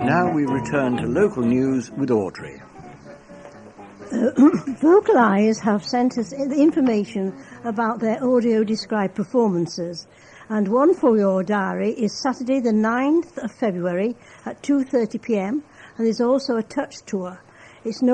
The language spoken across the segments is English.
Now we return to local news with Audrey. Vocal Eyes have sent us information about their audio-described performances, and one for your diary is Saturday the 9th of February at 2:30pm, and there's also a touch tour. It's in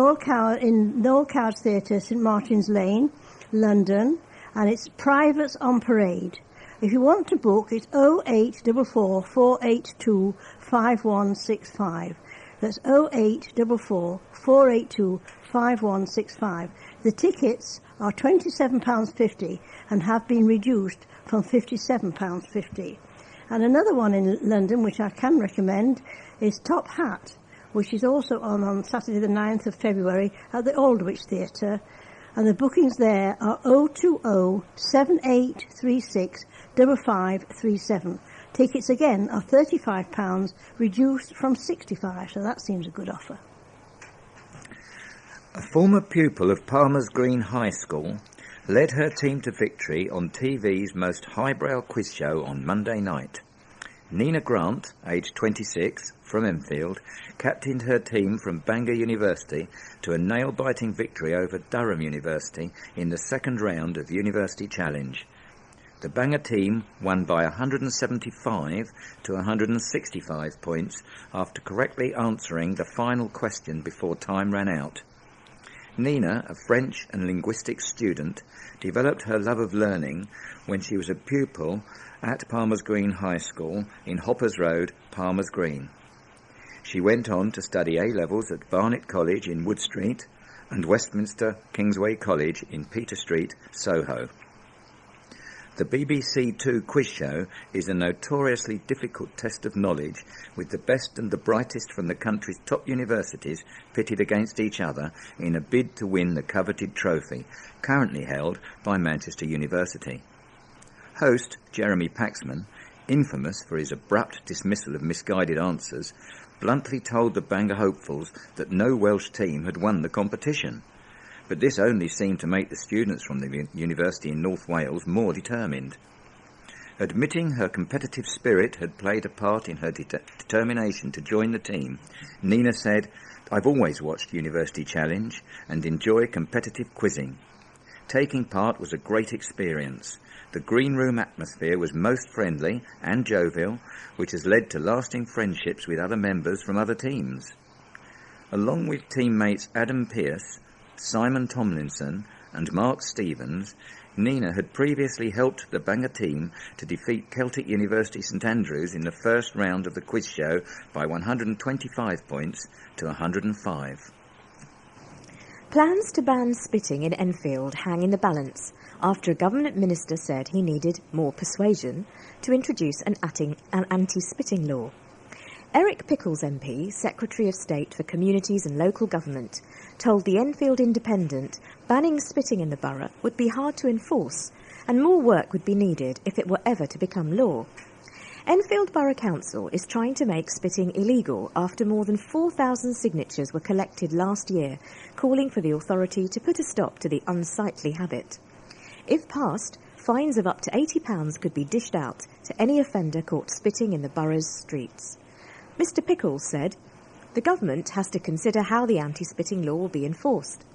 Noel Coward's Theatre, St Martin's Lane, London, and it's Privates on Parade. If you want to book, it's 0844 482 5165. That's 0844 482 5165. The tickets are £27.50 and have been reduced from £57.50. And another one in London, which I can recommend, is Top Hat, which is also on Saturday the 9th of February at the Aldwych Theatre. And the bookings there are 020 7836 5537. Tickets again are £35, reduced from £65, so that seems a good offer. A former pupil of Palmer's Green High School led her team to victory on TV's most highbrow quiz show on Monday night. Nina Grant, aged 26, from Enfield, captained her team from Bangor University to a nail-biting victory over Durham University in the second round of University Challenge. The Bangor team won by 175 to 165 points after correctly answering the final question before time ran out. Nina, a French and linguistics student, developed her love of learning when she was a pupil at Palmer's Green High School in Hoppers Road, Palmer's Green. She went on to study A-levels at Barnet College in Wood Street and Westminster Kingsway College in Peter Street, Soho. The BBC Two quiz show is a notoriously difficult test of knowledge, with the best and the brightest from the country's top universities pitted against each other in a bid to win the coveted trophy, currently held by Manchester University. Host Jeremy Paxman, infamous for his abrupt dismissal of misguided answers, bluntly told the Bangor hopefuls that no Welsh team had won the competition. But this only seemed to make the students from the university in North Wales more determined. Admitting her competitive spirit had played a part in her determination to join the team, Nina said, "I've always watched University Challenge and enjoy competitive quizzing. Taking part was a great experience. The green room atmosphere was most friendly and jovial, which has led to lasting friendships with other members from other teams." Along with teammates Adam Pearce, Simon Tomlinson and Mark Stevens, Nina had previously helped the Bangor team to defeat Celtic University St Andrews in the first round of the quiz show by 125 points to 105. Plans to ban spitting in Enfield hang in the balance after a government minister said he needed more persuasion to introduce an anti-spitting law. Eric Pickles MP, Secretary of State for Communities and Local Government, told the Enfield Independent banning spitting in the borough would be hard to enforce and more work would be needed if it were ever to become law. Enfield Borough Council is trying to make spitting illegal after more than 4,000 signatures were collected last year, calling for the authority to put a stop to the unsightly habit. If passed, fines of up to £80 could be dished out to any offender caught spitting in the borough's streets. Mr Pickles said, "The government has to consider how the anti-spitting law will be enforced."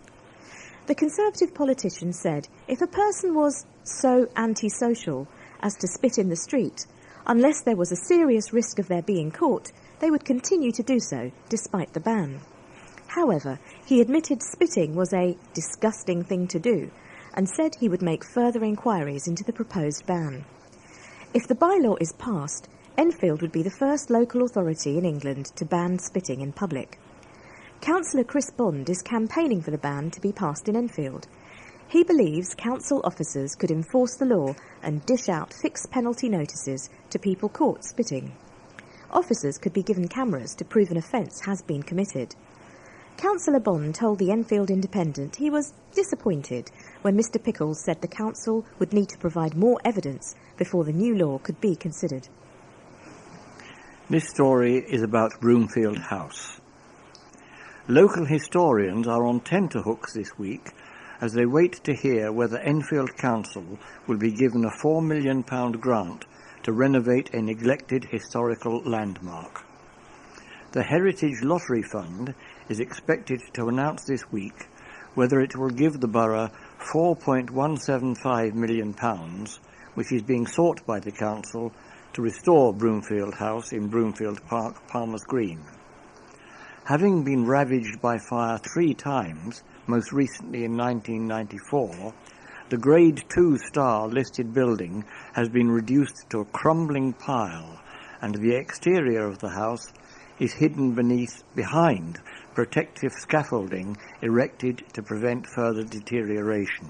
The Conservative politician said if a person was so antisocial as to spit in the street, unless there was a serious risk of their being caught, they would continue to do so, despite the ban. However, he admitted spitting was a disgusting thing to do, and said he would make further inquiries into the proposed ban. If the bylaw is passed, Enfield would be the first local authority in England to ban spitting in public. Councillor Chris Bond is campaigning for the ban to be passed in Enfield. He believes council officers could enforce the law and dish out fixed penalty notices to people caught spitting. Officers could be given cameras to prove an offence has been committed. Councillor Bond told the Enfield Independent he was disappointed when Mr Pickles said the council would need to provide more evidence before the new law could be considered. This story is about Broomfield House. Local historians are on tenterhooks this week as they wait to hear whether Enfield Council will be given a £4 million grant to renovate a neglected historical landmark. The Heritage Lottery Fund is expected to announce this week whether it will give the borough £4.175 million, which is being sought by the council to restore Broomfield House in Broomfield Park, Palmer's Green. Having been ravaged by fire 3 times, most recently in 1994, the Grade 2 star listed building has been reduced to a crumbling pile, and the exterior of the house is hidden behind protective scaffolding erected to prevent further deterioration.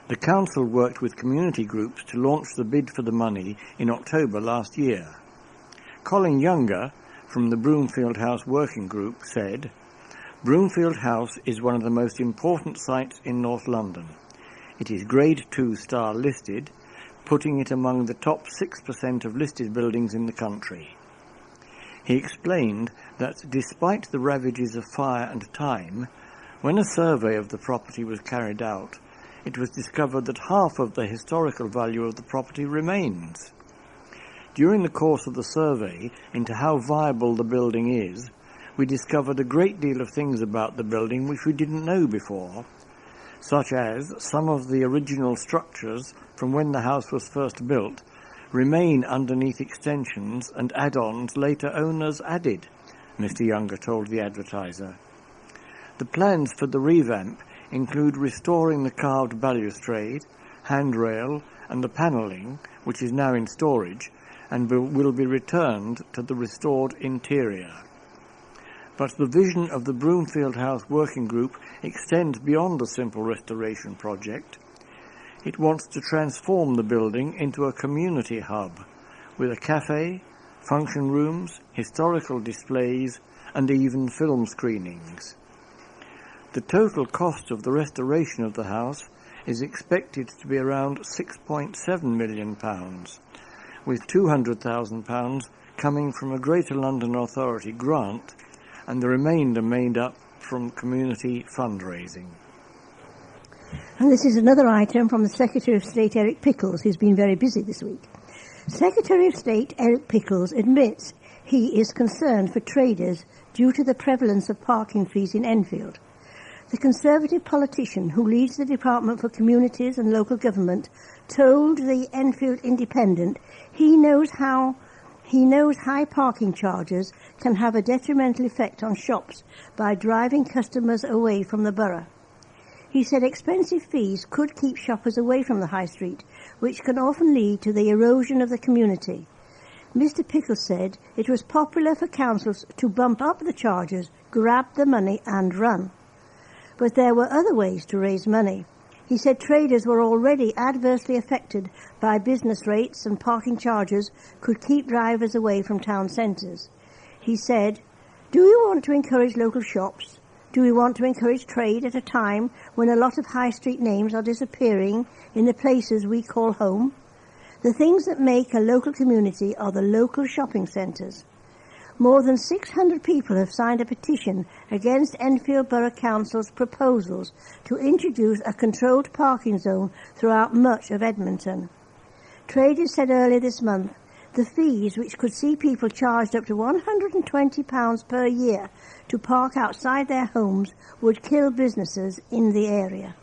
The council worked with community groups to launch the bid for the money in October last year. Colin Younger, from the Broomfield House Working Group, said, "Broomfield House is one of the most important sites in North London. It is Grade 2 star listed, putting it among the top 6% of listed buildings in the country." He explained that despite the ravages of fire and time, when a survey of the property was carried out, it was discovered that half of the historical value of the property remains. During the course of the survey into how viable the building is, we discovered a great deal of things about the building which we didn't know before, such as some of the original structures from when the house was first built remain underneath extensions and add-ons later owners added, Mr. Younger told the Advertiser. The plans for the revamp include restoring the carved balustrade, handrail and the panelling, which is now in storage, and will be returned to the restored interior. But the vision of the Broomfield House Working Group extends beyond a simple restoration project. It wants to transform the building into a community hub with a cafe, function rooms, historical displays and even film screenings. The total cost of the restoration of the house is expected to be around £6.7 million, with £200,000 coming from a Greater London Authority grant and the remainder made up from community fundraising. And this is another item from the Secretary of State, Eric Pickles, who's been very busy this week. Secretary of State Eric Pickles admits he is concerned for traders due to the prevalence of parking fees in Enfield. The Conservative politician who leads the Department for Communities and Local Government told the Enfield Independent he knows high parking charges can have a detrimental effect on shops by driving customers away from the borough. He said expensive fees could keep shoppers away from the high street, which can often lead to the erosion of the community. Mr. Pickles said it was popular for councils to bump up the charges, grab the money and run. But there were other ways to raise money. He said traders were already adversely affected by business rates and parking charges could keep drivers away from town centres. He said, "Do we want to encourage local shops? Do we want to encourage trade at a time when a lot of high street names are disappearing in the places we call home? The things that make a local community are the local shopping centres." More than 600 people have signed a petition against Enfield Borough Council's proposals to introduce a controlled parking zone throughout much of Edmonton. Traders said earlier this month the fees, which could see people charged up to £120 per year to park outside their homes, would kill businesses in the area.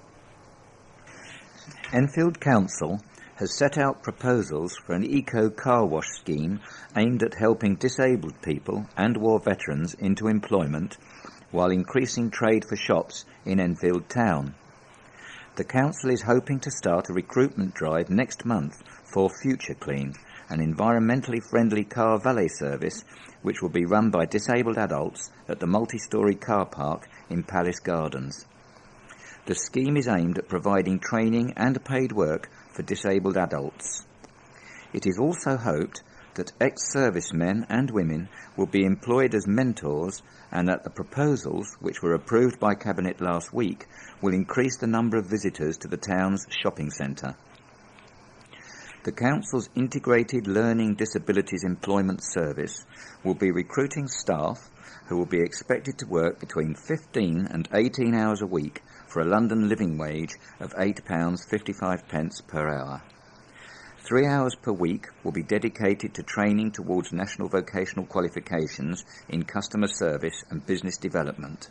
Enfield Council has set out proposals for an eco-car wash scheme aimed at helping disabled people and war veterans into employment while increasing trade for shops in Enfield town. The council is hoping to start a recruitment drive next month for Future Clean, an environmentally friendly car valet service which will be run by disabled adults at the multi-storey car park in Palace Gardens. The scheme is aimed at providing training and paid work for disabled adults. It is also hoped that ex-servicemen and women will be employed as mentors and that the proposals, which were approved by Cabinet last week, will increase the number of visitors to the town's shopping centre. The Council's Integrated Learning Disabilities Employment Service will be recruiting staff who will be expected to work between 15 and 18 hours a week for a London living wage of £8.55 per hour. 3 hours per week will be dedicated to training towards national vocational qualifications in customer service and business development.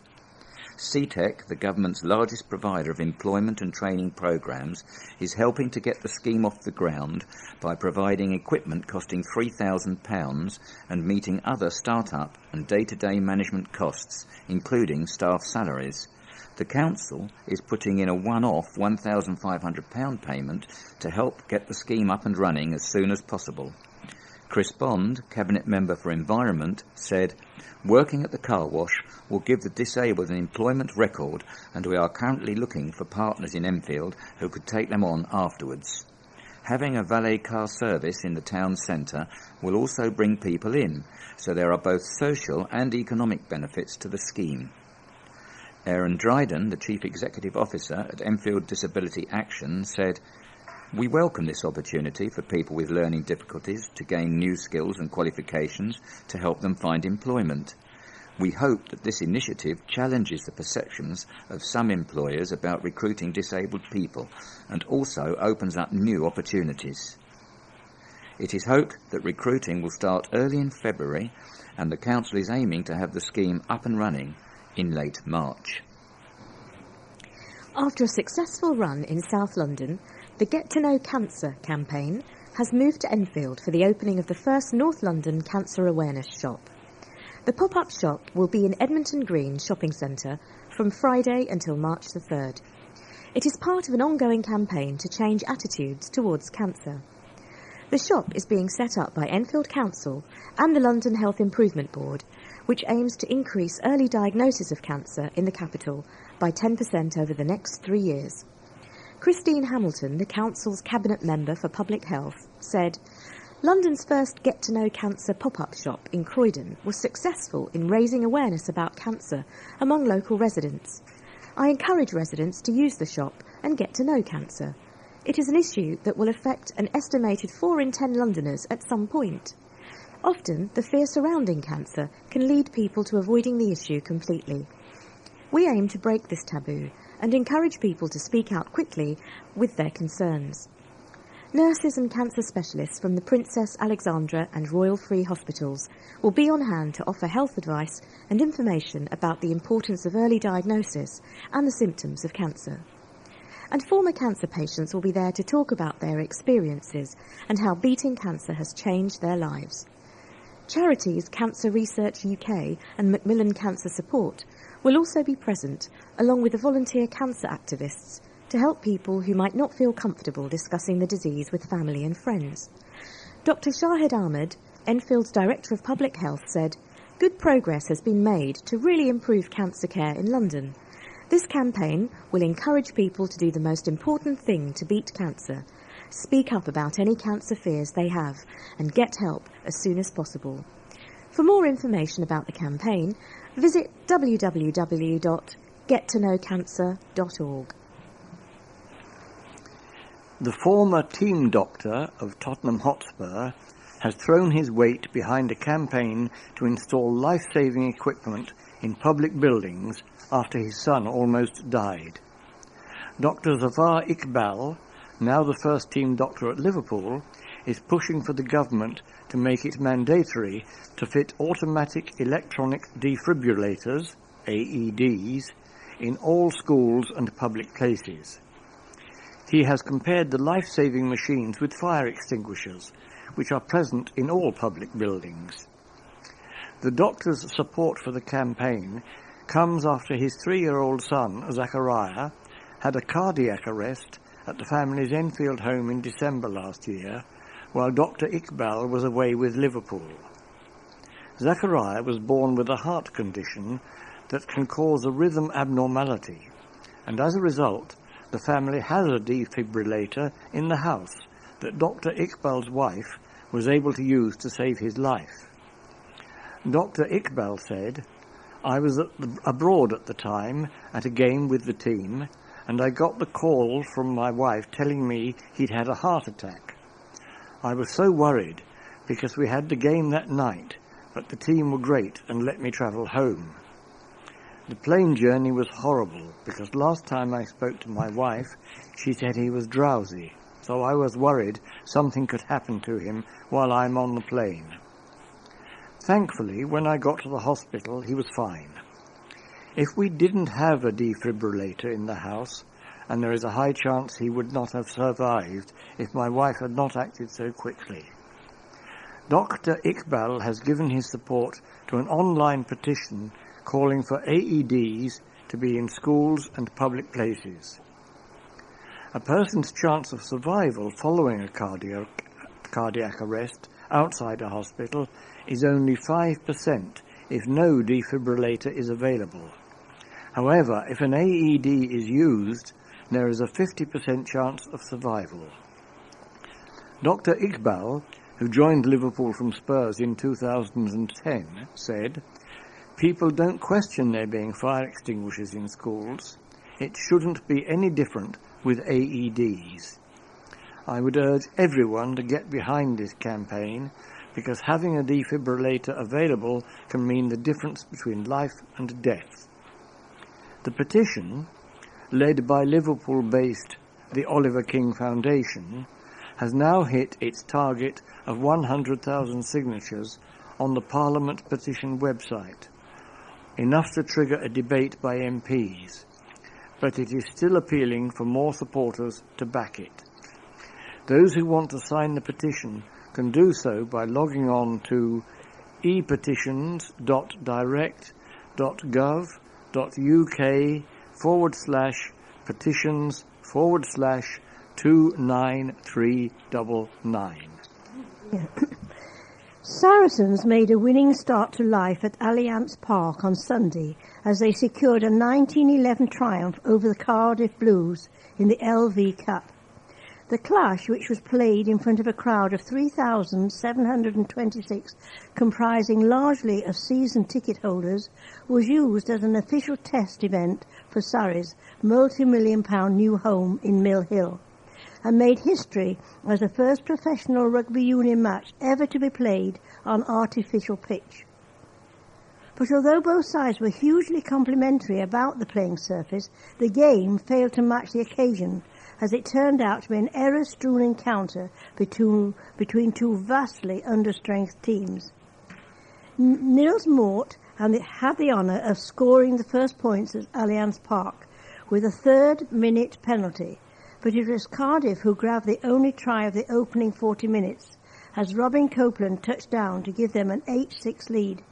CTEC, the government's largest provider of employment and training programs, is helping to get the scheme off the ground by providing equipment costing £3,000 and meeting other start-up and day-to-day management costs, including staff salaries. The council is putting in a one-off £1,500 payment to help get the scheme up and running as soon as possible. Chris Bond, Cabinet Member for Environment, said, "Working at the car wash will give the disabled an employment record, and we are currently looking for partners in Enfield who could take them on afterwards. Having a valet car service in the town centre will also bring people in, so there are both social and economic benefits to the scheme." Aaron Dryden, the Chief Executive Officer at Enfield Disability Action, said, "We welcome this opportunity for people with learning difficulties to gain new skills and qualifications to help them find employment. We hope that this initiative challenges the perceptions of some employers about recruiting disabled people and also opens up new opportunities. It is hoped that recruiting will start early in February, and the Council is aiming to have the scheme up and running in late March." After a successful run in South London, the Get to Know Cancer campaign has moved to Enfield for the opening of the first North London Cancer Awareness Shop. The pop-up shop will be in Edmonton Green Shopping Centre from Friday until March the 3rd. It is part of an ongoing campaign to change attitudes towards cancer. The shop is being set up by Enfield Council and the London Health Improvement Board, which aims to increase early diagnosis of cancer in the capital by 10% over the next 3 years. Christine Hamilton, the Council's Cabinet Member for Public Health, said, "London's first Get to Know Cancer pop-up shop in Croydon was successful in raising awareness about cancer among local residents. I encourage residents to use the shop and get to know cancer. It is an issue that will affect an estimated 4 in 10 Londoners at some point. Often, the fear surrounding cancer can lead people to avoiding the issue completely. We aim to break this taboo and encourage people to speak out quickly with their concerns." Nurses and cancer specialists from the Princess Alexandra and Royal Free Hospitals will be on hand to offer health advice and information about the importance of early diagnosis and the symptoms of cancer. And former cancer patients will be there to talk about their experiences and how beating cancer has changed their lives. Charities Cancer Research UK and Macmillan Cancer Support will also be present, along with the volunteer cancer activists, to help people who might not feel comfortable discussing the disease with family and friends. Dr. Shahid Ahmed, Enfield's Director of Public Health, said, "Good progress has been made to really improve cancer care in London. This campaign will encourage people to do the most important thing to beat cancer, speak up about any cancer fears they have, and get help as soon as possible." For more information about the campaign, visit www.gettoknowcancer.org. The former team doctor of Tottenham Hotspur has thrown his weight behind a campaign to install life-saving equipment in public buildings after his son almost died. Dr. Zafar Iqbal, now the first team doctor at Liverpool, is pushing for the government to make it mandatory to fit automatic electronic defibrillators, AEDs, in all schools and public places. He has compared the life-saving machines with fire extinguishers, which are present in all public buildings. The doctor's support for the campaign comes after his 3-year-old son, Zachariah, had a cardiac arrest at the family's Enfield home in December last year, while Dr. Iqbal was away with Liverpool. Zachariah was born with a heart condition that can cause a rhythm abnormality, and as a result, the family has a defibrillator in the house that Dr. Iqbal's wife was able to use to save his life. Dr. Iqbal said, "I was abroad at the time at a game with the team, and I got the call from my wife telling me he'd had a heart attack. I was so worried because we had the game that night, but the team were great and let me travel home. The plane journey was horrible because last time I spoke to my wife, she said he was drowsy. so I was worried something could happen to him while I'm on the plane. Thankfully, when I got to the hospital, he was fine. If we didn't have a defibrillator in the house, and there is a high chance he would not have survived if my wife had not acted so quickly. Dr. Iqbal has given his support to an online petition calling for AEDs to be in schools and public places. A person's chance of survival following a cardiac arrest outside a hospital is only 5% if no defibrillator is available. However, if an AED is used, there is a 50% chance of survival. Dr. Iqbal, who joined Liverpool from Spurs in 2010, said, "People don't question there being fire extinguishers in schools. It shouldn't be any different with AEDs. I would urge everyone to get behind this campaign because having a defibrillator available can mean the difference between life and death." The petition, led by Liverpool-based the Oliver King Foundation, has now hit its target of 100,000 signatures on the Parliament petition website, enough to trigger a debate by MPs, but it is still appealing for more supporters to back it. Those who want to sign the petition can do so by logging on to ePetitions.direct.gov.uk/petitions/29399. Saracens made a winning start to life at Allianz Park on Sunday as they secured a 1911 triumph over the Cardiff Blues in the LV Cup. The clash, which was played in front of a crowd of 3,726, comprising largely of season ticket holders, was used as an official test event for Surrey's multi-million-pound new home in Mill Hill, and made history as the first professional rugby union match ever to be played on artificial pitch. But although both sides were hugely complimentary about the playing surface, the game failed to match the occasion, as it turned out to be an error-strewn encounter between two vastly understrength teams. Nils Mort had the honour of scoring the first points at Allianz Park with a third-minute penalty, but it was Cardiff who grabbed the only try of the opening 40 minutes, as Robin Copeland touched down to give them an 8-6 lead.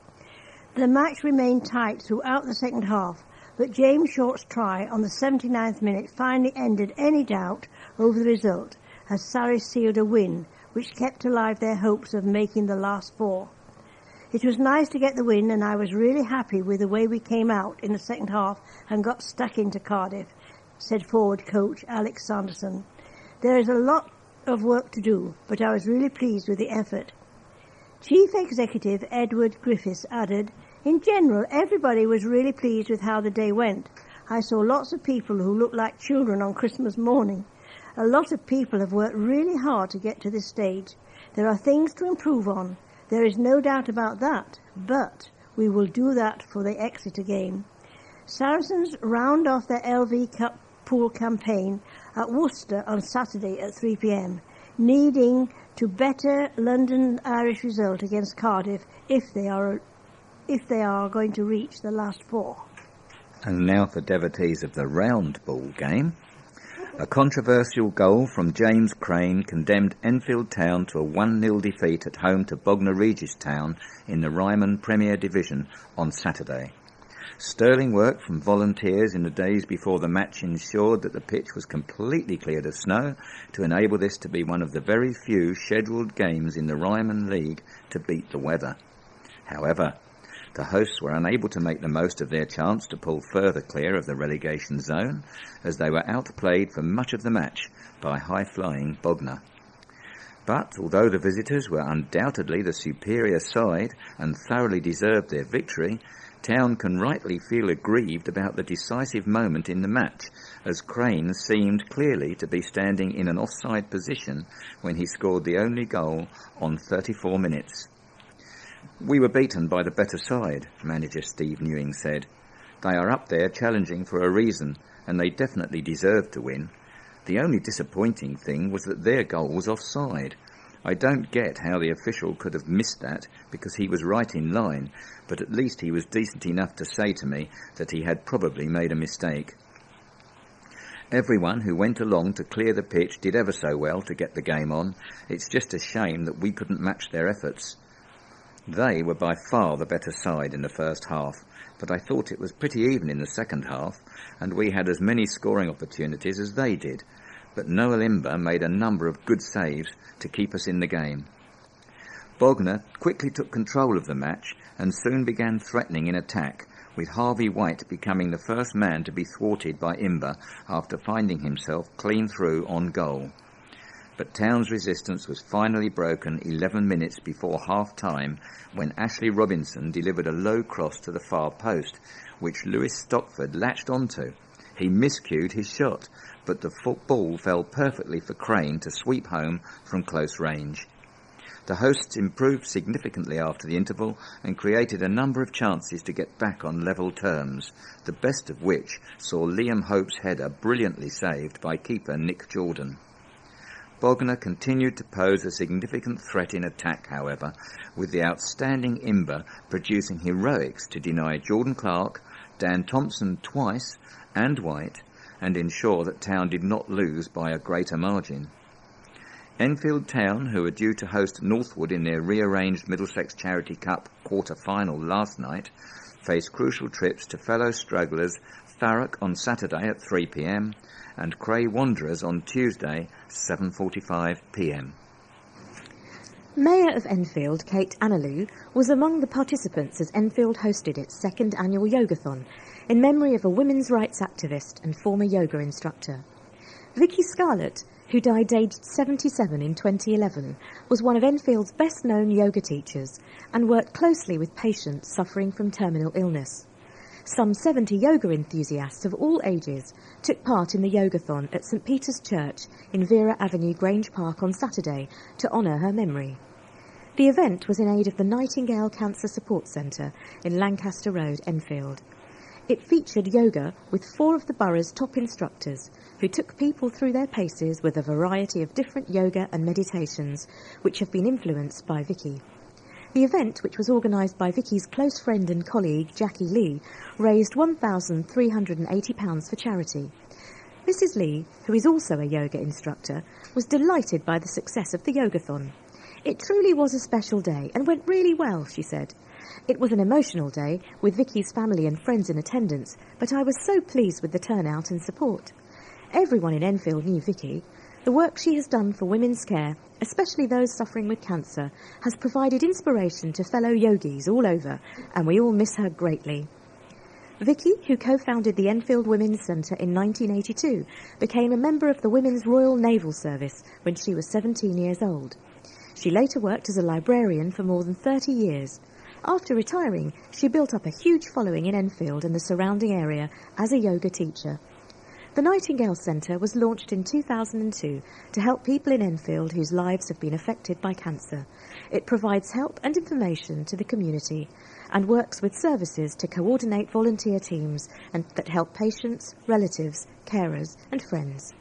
The match remained tight throughout the second half, but James Short's try on the 79th minute finally ended any doubt over the result, as Surrey sealed a win, which kept alive their hopes of making the last four. It was nice to get the win, and I was really happy with the way we came out in the second half and got stuck into Cardiff, said forward coach Alex Sanderson. There is a lot of work to do, but I was really pleased with the effort. Chief Executive Edward Griffiths added, "In general, everybody was really pleased with how the day went. I saw lots of people who looked like children on Christmas morning. A lot of people have worked really hard to get to this stage. There are things to improve on. There is no doubt about that, but we will do that for the Exeter game." Saracens round off their LV Cup pool campaign at Worcester on Saturday at 3 p.m, needing to better London Irish result against Cardiff if they are going to reach the last four. And now for devotees of the round ball game. A controversial goal from James Crane condemned Enfield Town to a 1-0 defeat at home to Bognor Regis Town in the Ryman Premier Division on Saturday. Sterling work from volunteers in the days before the match ensured that the pitch was completely cleared of snow to enable this to be one of the very few scheduled games in the Ryman League to beat the weather. However, the hosts were unable to make the most of their chance to pull further clear of the relegation zone, as they were outplayed for much of the match by high-flying Bognor. But although the visitors were undoubtedly the superior side and thoroughly deserved their victory, Town can rightly feel aggrieved about the decisive moment in the match, as Crane seemed clearly to be standing in an offside position when he scored the only goal on 34 minutes. "We were beaten by the better side," manager Steve Newing said. "They are up there challenging for a reason, and they definitely deserved to win. The only disappointing thing was that their goal was offside. I don't get how the official could have missed that, because he was right in line, but at least he was decent enough to say to me that he had probably made a mistake. Everyone who went along to clear the pitch did ever so well to get the game on. It's just a shame that we couldn't match their efforts. They were by far the better side in the first half, but I thought it was pretty even in the second half, and we had as many scoring opportunities as they did. But Noel Imber made a number of good saves to keep us in the game. Bognor quickly took control of the match and soon began threatening in attack, with Harvey White becoming the first man to be thwarted by Imber after finding himself clean through on goal. But Town's resistance was finally broken 11 minutes before half-time when Ashley Robinson delivered a low cross to the far post, which Lewis Stockford latched onto. He miscued his shot, but the ball fell perfectly for Crane to sweep home from close range. The hosts improved significantly after the interval and created a number of chances to get back on level terms, the best of which saw Liam Hope's header brilliantly saved by keeper Nick Jordan. Bognor continued to pose a significant threat in attack, however, with the outstanding Imber producing heroics to deny Jordan Clark, Dan Thompson twice, and White, and ensure that Town did not lose by a greater margin. Enfield Town, who were due to host Northwood in their rearranged Middlesex Charity Cup quarter-final last night, faced crucial trips to fellow strugglers Thurrock on Saturday at 3 p.m, and Cray Wanderers on Tuesday, 7:45 p.m. Mayor of Enfield, Kate Annaloo, was among the participants as Enfield hosted its second annual yogathon in memory of a women's rights activist and former yoga instructor. Vicky Scarlett, who died aged 77 in 2011, was one of Enfield's best-known yoga teachers and worked closely with patients suffering from terminal illness. Some 70 yoga enthusiasts of all ages took part in the yogathon at St Peter's Church in Vera Avenue, Grange Park on Saturday to honour her memory. The event was in aid of the Nightingale Cancer Support Centre in Lancaster Road, Enfield. It featured yoga with 4 of the borough's top instructors who took people through their paces with a variety of different yoga and meditations which have been influenced by Vicky. The event, which was organised by Vicky's close friend and colleague Jackie Lee, raised £1,380 for charity. Mrs Lee, who is also a yoga instructor, was delighted by the success of the yogathon. "It truly was a special day and went really well," she said. "It was an emotional day with Vicky's family and friends in attendance, but I was so pleased with the turnout and support. Everyone in Enfield knew Vicky. The work she has done for women's care, especially those suffering with cancer, has provided inspiration to fellow yogis all over, and we all miss her greatly." Vicky, who co-founded the Enfield Women's Centre in 1982, became a member of the Women's Royal Naval Service when she was 17 years old. She later worked as a librarian for more than 30 years. After retiring, she built up a huge following in Enfield and the surrounding area as a yoga teacher. The Nightingale Centre was launched in 2002 to help people in Enfield whose lives have been affected by cancer. It provides help and information to the community and works with services to coordinate volunteer teams that help patients, relatives, carers and friends.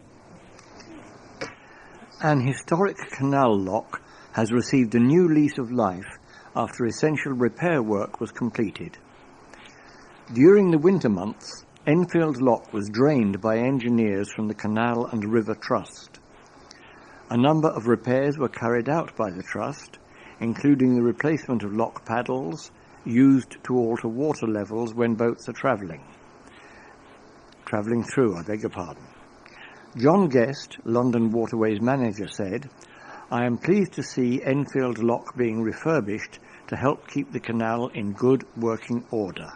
An historic canal lock has received a new lease of life after essential repair work was completed. During the winter months, Enfield Lock was drained by engineers from the Canal and River Trust. A number of repairs were carried out by the Trust, including the replacement of lock paddles used to alter water levels when boats are travelling through. John Guest, London Waterways manager, said, "I am pleased to see Enfield Lock being refurbished to help keep the canal in good working order.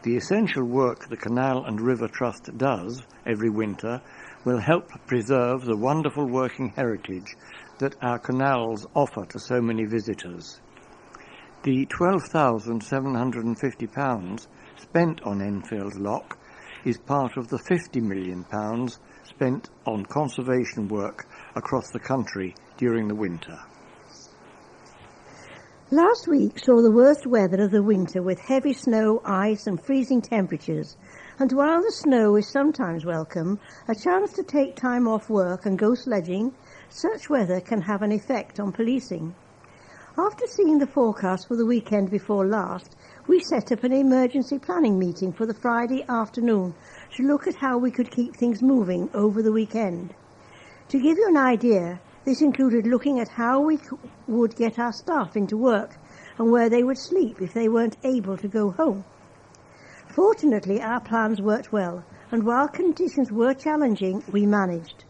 The essential work the Canal and River Trust does every winter will help preserve the wonderful working heritage that our canals offer to so many visitors. The £12,750 spent on Enfield Lock is part of the £50 million spent on conservation work across the country during the winter." Last week saw the worst weather of the winter with heavy snow, ice and freezing temperatures. And while the snow is sometimes welcome, a chance to take time off work and go sledging, such weather can have an effect on policing. After seeing the forecast for the weekend before last, we set up an emergency planning meeting for the Friday afternoon to look at how we could keep things moving over the weekend. To give you an idea, this included looking at how we would get our staff into work and where they would sleep if they weren't able to go home. Fortunately, our plans worked well, and while conditions were challenging, we managed.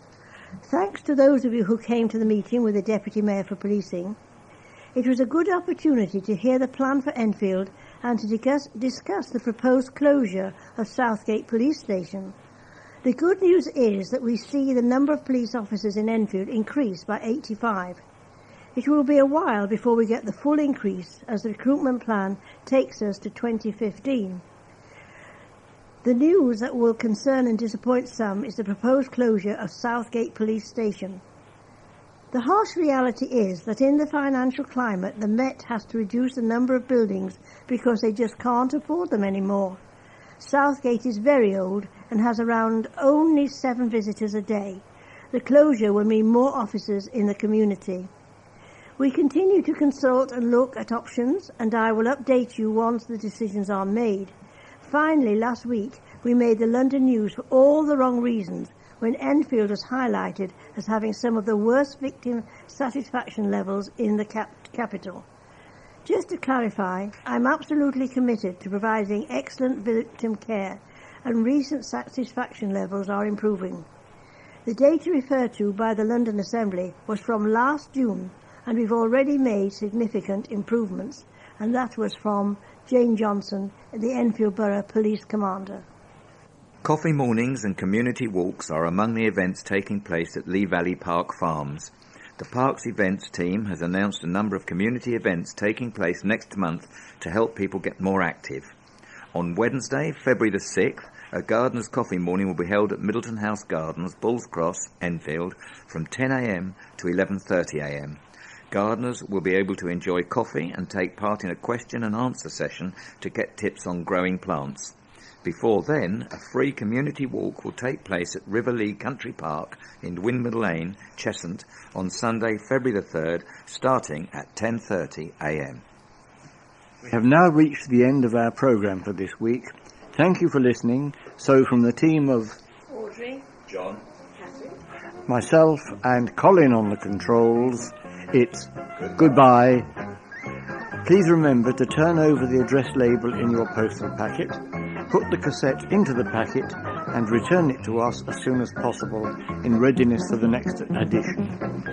Thanks to those of you who came to the meeting with the Deputy Mayor for Policing. It was a good opportunity to hear the plan for Enfield and to discuss the proposed closure of Southgate Police Station. The good news is that we see the number of police officers in Enfield increase by 85. It will be a while before we get the full increase as the recruitment plan takes us to 2015. The news that will concern and disappoint some is the proposed closure of Southgate Police Station. The harsh reality is that in the financial climate, the Met has to reduce the number of buildings because they just can't afford them anymore. Southgate is very old and has around only 7 visitors a day. The closure will mean more officers in the community. We continue to consult and look at options, and I will update you once the decisions are made. Finally, last week, we made the London news for all the wrong reasons when Enfield was highlighted as having some of the worst victim satisfaction levels in the capital. Just to clarify, I'm absolutely committed to providing excellent victim care, and recent satisfaction levels are improving. The data referred to by the London Assembly was from last June, and we've already made significant improvements, and that was from Jane Johnson, the Enfield Borough Police Commander. Coffee mornings and community walks are among the events taking place at Lee Valley Park Farms. The Parks Events team has announced a number of community events taking place next month to help people get more active. On Wednesday, February the 6th, a gardener's coffee morning will be held at Middleton House Gardens, Bulls Cross, Enfield, from 10 a.m. to 11:30 a.m. Gardeners will be able to enjoy coffee and take part in a question and answer session to get tips on growing plants. Before then, a free community walk will take place at Riverlea Country Park in Windmill Lane, Cheshunt, on Sunday, February the 3rd, starting at 10:30 a.m. We have now reached the end of our programme for this week. Thank you for listening. So from the team of Audrey, John, Katherin, myself and Colin on the controls, it's goodbye. Please remember to turn over the address label in your postal packet, put the cassette into the packet and return it to us as soon as possible in readiness for the next edition.